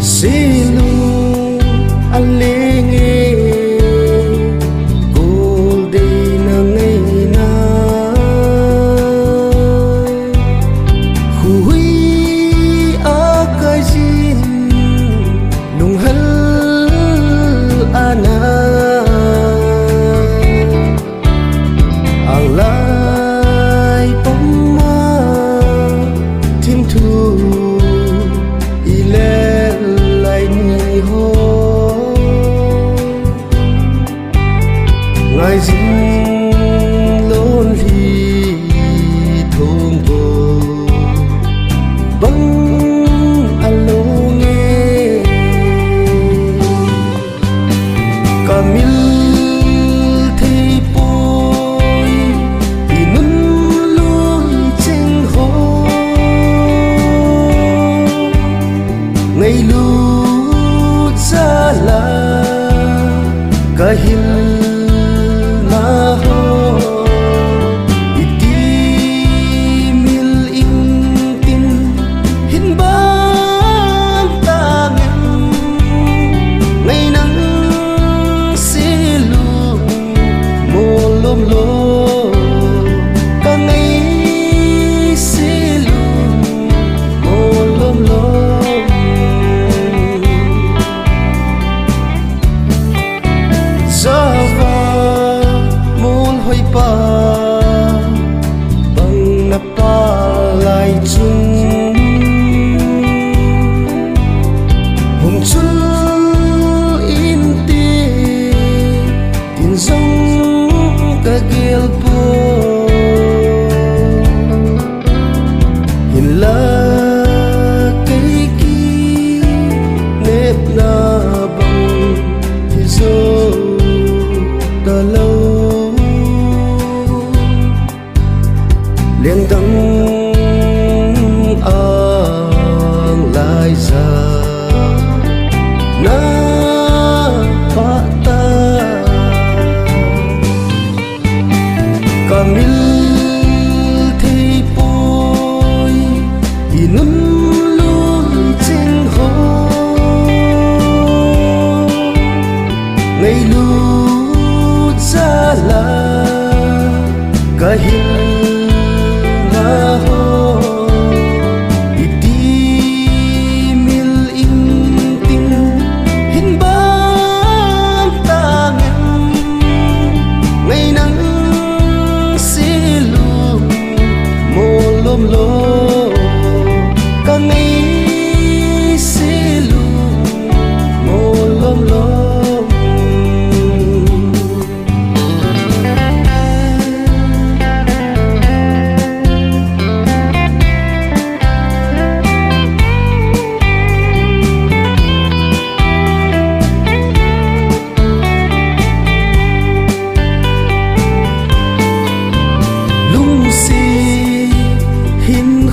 Silu alingi golday na ngay na Hui akajin lunghal ana Ang lai pama timtu ile Ngài dinh lôn ly thôn bồ băng alo nghe Camil thi bôi thì nâng lối trên hồ Ngày lưu ra là kahil bằng napa lại chung hùng chung in tin giống cả gel po hin la cây ki nếp na bằng thì zo ta lâu Liên tâm ang lai ra na pata Camil thi bôi inun luôn trên hồ Ngày lưu ra là kahil Hin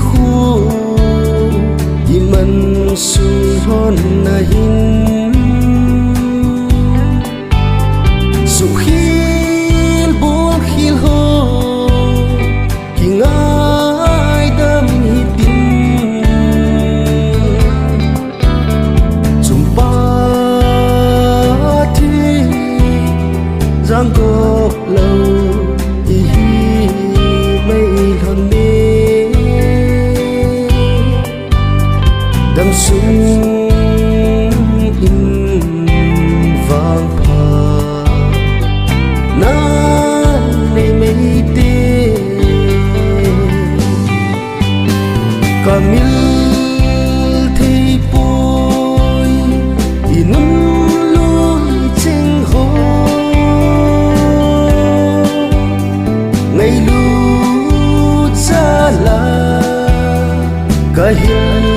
hiền